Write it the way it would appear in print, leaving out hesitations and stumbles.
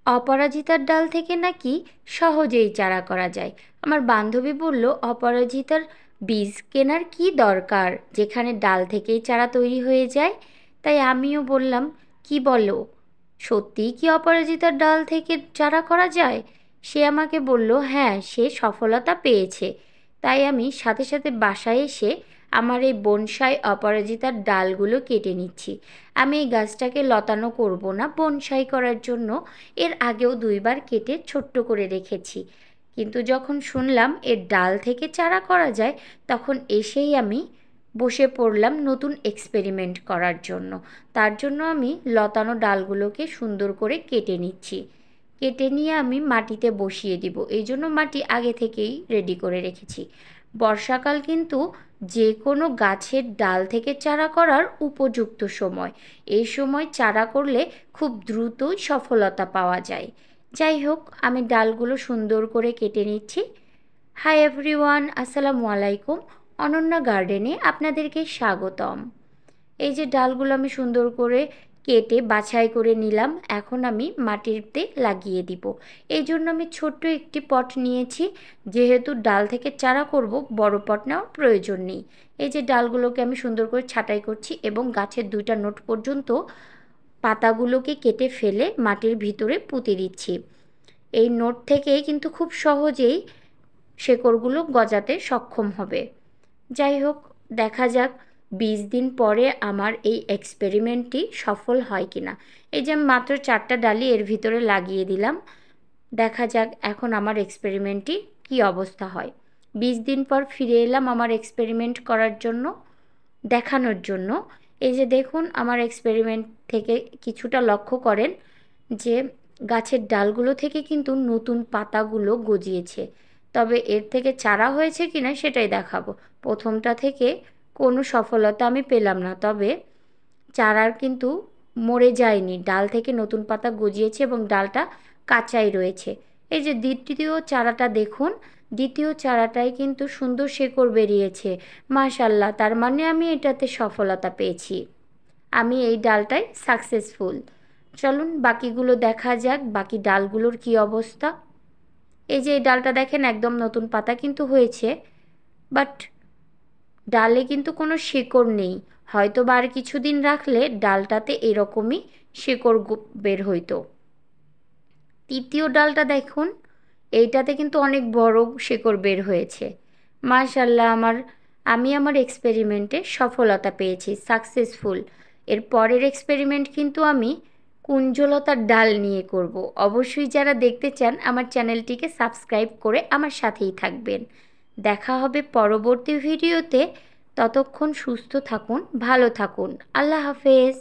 অপরাজিতার ডাল থেকে নাকি সহজেই চারা করা যায়। আমার বান্ধবী বলল, অপরাজিতার বীজ কেনার কি দরকার, যেখানে ডাল থেকেই চারা তৈরি হয়ে যায়। তাই আমিও বললাম, কি বলো, সত্যিই কি অপরাজিতার ডাল থেকে চারা করা যায়? সে আমাকে বলল, হ্যাঁ, সে সফলতা পেয়েছে। তাই আমি সাথে সাথে বাসায় এসে আমার এই বনসাই অপরাজিতার ডালগুলো কেটে নিচ্ছি। আমি এই গাছটাকে লতানো করব না, বনসাই করার জন্য এর আগেও 2বার কেটে ছোট্ট করে রেখেছি। কিন্তু যখন শুনলাম এর ডাল থেকে চারা করা যায়, তখন এসেই আমি বসে পড়লাম নতুন এক্সপেরিমেন্ট করার জন্য। তার জন্য আমি লতানো ডালগুলোকে সুন্দর করে কেটে নিচ্ছি। কেটে নিয়ে আমি মাটিতে বসিয়ে দিব, এই জন্য মাটি আগে থেকেই রেডি করে রেখেছি। বর্ষাকাল কিন্তু যে কোনো গাছের ডাল থেকে চারা করার উপযুক্ত সময়। এই সময় চারা করলে খুব দ্রুতই সফলতা পাওয়া যায়। যাই হোক, আমি ডালগুলো সুন্দর করে কেটে নিচ্ছি। হাই এভরিওয়ান, আসসালামু আলাইকুম। অনন্যা গার্ডেনে আপনাদেরকে স্বাগতম। এই যে ডালগুলো আমি সুন্দর করে কেটে বাছাই করে নিলাম, এখন আমি মাটিতে লাগিয়ে দিব। এই জন্য আমি ছোট্ট একটি পট নিয়েছি, যেহেতু ডাল থেকে চারা করব, বড় পট নেওয়ার প্রয়োজন নেই। এই যে ডালগুলোকে আমি সুন্দর করে ছাঁটাই করছি এবং গাছের 2টা নোট পর্যন্ত পাতাগুলোকে কেটে ফেলে মাটির ভিতরে পুঁতে দিচ্ছি। এই নোট থেকে কিন্তু খুব সহজেই শেকড়গুলো গজাতে সক্ষম হবে। যাই হোক, দেখা যাক 20 দিন পরে আমার এই এক্সপেরিমেন্টটি সফল হয় কিনা। এই যে আমি মাত্র 4টা ডালি এর ভিতরে লাগিয়ে দিলাম। দেখা যাক এখন আমার এক্সপেরিমেন্টটি কি অবস্থা হয়। 20 দিন পর ফিরে এলাম আমার এক্সপেরিমেন্ট করার জন্য, দেখানোর জন্য। এই যে দেখুন, আমার এক্সপেরিমেন্ট থেকে কিছুটা লক্ষ্য করেন যে গাছের ডালগুলো থেকে কিন্তু নতুন পাতাগুলো গজিয়েছে। তবে এর থেকে চারা হয়েছে কিনা সেটাই দেখাবো। প্রথমটা থেকে কোনো সফলতা আমি পেলাম না, তবে চারার কিন্তু মরে যায়নি, ডাল থেকে নতুন পাতা গজিয়েছে এবং ডালটা কাঁচাই রয়েছে। এই যে দ্বিতীয় চারাটা দেখুন, দ্বিতীয় চারাটায় কিন্তু সুন্দর শেকড় বেরিয়েছে। মাশাআল্লাহ, তার মানে আমি এটাতে সফলতা পেয়েছি, আমি এই ডালটায় সাকসেসফুল। চলুন বাকিগুলো দেখা যাক, বাকি ডালগুলোর কি অবস্থা। এই যে এই ডালটা দেখেন, একদম নতুন পাতা কিন্তু হয়েছে, বাট ডালে কিন্তু কোনো শেকড় নেই। হয়তো বা আর কিছুদিন রাখলে ডালটাতে এরকমই শেকড় বের হইতো। তৃতীয় ডালটা দেখুন, এইটাতে কিন্তু অনেক বড় শেকড় বের হয়েছে। মাশাআল্লাহ, আমি আমার এক্সপেরিমেন্টে সফলতা পেয়েছি, সাকসেসফুল। এর পরের এক্সপেরিমেন্ট কিন্তু আমি কুঞ্জলতার ডাল নিয়ে করব। অবশ্যই যারা দেখতে চান আমার চ্যানেলটিকে সাবস্ক্রাইব করে আমার সাথেই থাকবেন। দেখা হবে পরবর্তী ভিডিওতে। ততক্ষণ সুস্থ থাকুন, ভালো থাকুন। আল্লাহ হাফেজ।